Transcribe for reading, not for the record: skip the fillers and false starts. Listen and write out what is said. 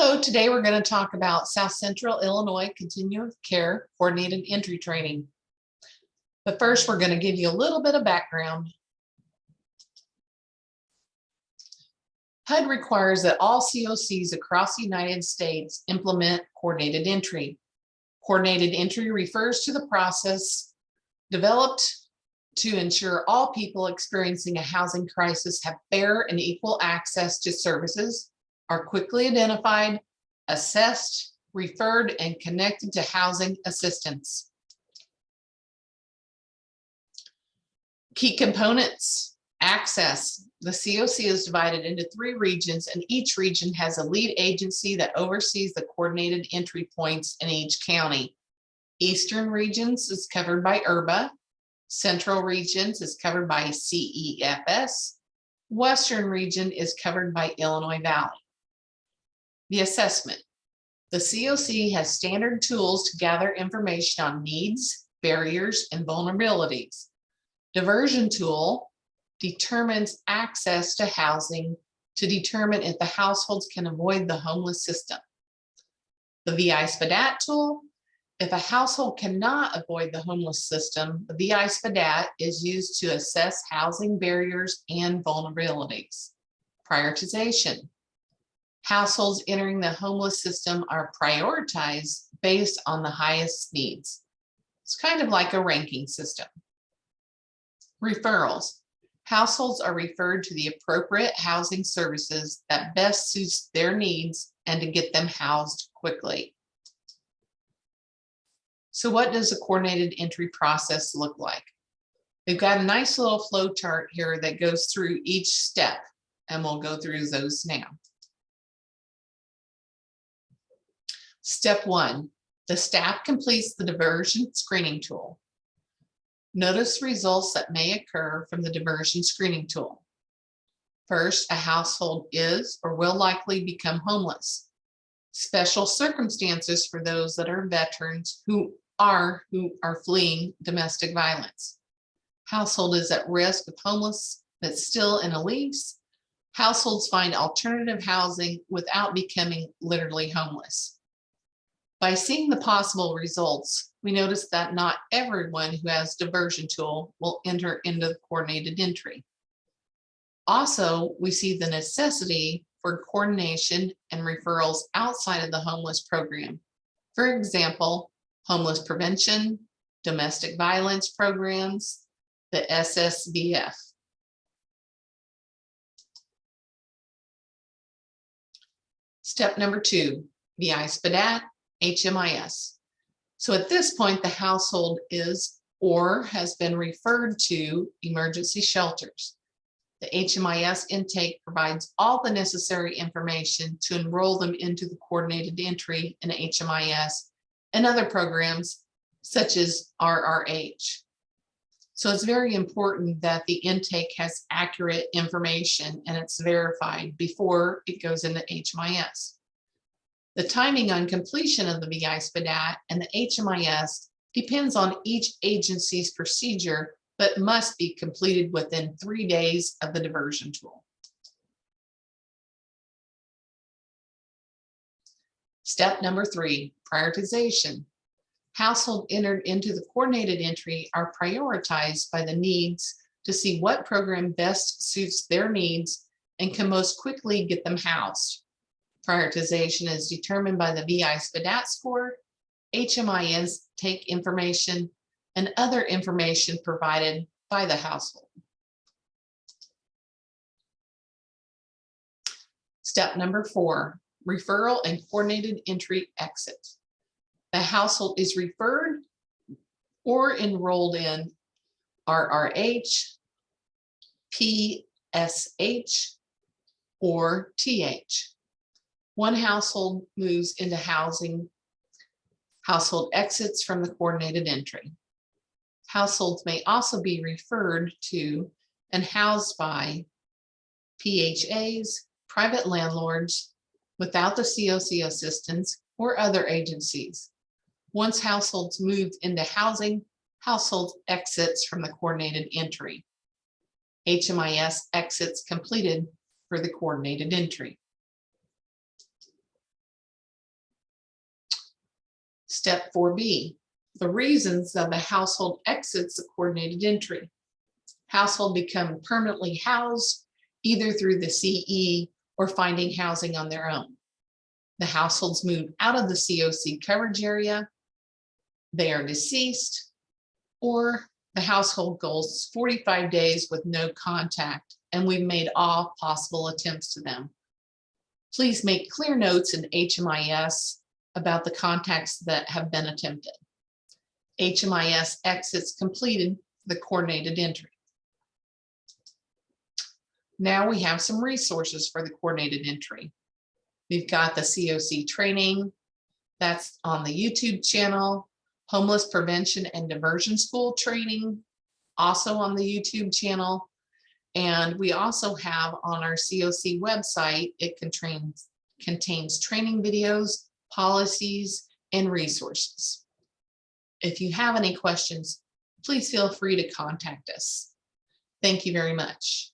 Hello, today we're going to talk about South Central Illinois Continuum of Care Coordinated Entry Training. But first, we're going to give you a little bit of background. HUD requires that all COCs across the United States implement coordinated entry. Coordinated entry refers to the process developed to ensure all people experiencing a housing crisis have fair and equal access to services, are quickly identified, assessed, referred, and connected to housing assistance. Key components: access. The COC is divided into 3 regions, and each region has a lead agency that oversees the coordinated entry points in each county. Eastern regions is covered by IRBA. Central regions is covered by CEFS. Western region is covered by Illinois Valley. The assessment. The COC has standard tools to gather information on needs, barriers, and vulnerabilities. Diversion tool determines access to housing to determine if the households can avoid the homeless system. The VI-SPDAT tool. If a household cannot avoid the homeless system, the VI-SPDAT is used to assess housing barriers and vulnerabilities. Prioritization. Households entering the homeless system are prioritized based on the highest needs. It's kind of like a ranking system. Referrals. Households are referred to the appropriate housing services that best suits their needs and to get them housed quickly. So what does a coordinated entry process look like? We've got a nice little flow chart here that goes through each step, and we'll go through those now. Step 1, the staff completes the diversion screening tool. Notice results that may occur from the diversion screening tool. First, a household is or will likely become homeless. Special circumstances for those that are veterans who are fleeing domestic violence. Household is at risk of homeless but still in a lease. Households find alternative housing without becoming literally homeless. By seeing the possible results, we notice that not everyone who has diversion tool will enter into the coordinated entry. Also, we see the necessity for coordination and referrals outside of the homeless program. For example, homeless prevention, domestic violence programs, the SSVF. Step number 2, VI-SPDAT, HMIS. So at this point, the household is or has been referred to emergency shelters. The HMIS intake provides all the necessary information to enroll them into the coordinated entry in HMIS and other programs such as RRH. So it's very important that the intake has accurate information and it's verified before it goes into HMIS. The timing on completion of the VI-SPDAT and the HMIS depends on each agency's procedure, but must be completed within 3 days of the diversion tool. Step number 3, prioritization. Household entered into the coordinated entry are prioritized by the needs to see what program best suits their needs and can most quickly get them housed. Prioritization is determined by the VI-SPDAT score, HMIS take information, and other information provided by the household. Step number 4, referral and coordinated entry exit. The household is referred or enrolled in RRH, PSH, or TH. One household moves into housing. Household exits from the coordinated entry. Households may also be referred to and housed by PHAs, private landlords, without the COC assistance, or other agencies. Once households moved into housing, household exits from the coordinated entry. HMIS exits completed for the coordinated entry. Step 4B, the reasons of the household exits the coordinated entry. Household become permanently housed either through the CE or finding housing on their own. The households moved out of the COC coverage area, they are deceased, or the household goes 45 days with no contact and we've made all possible attempts to them. Please make clear notes in HMIS about the contacts that have been attempted. HMIS exits completed the coordinated entry. Now we have some resources for the coordinated entry. We've got the COC training, that's on the YouTube channel, homeless prevention and diversion school training, also on the YouTube channel. And we also have on our COC website, it contains training videos, policies, and resources. If you have any questions, please feel free to contact us. Thank you very much.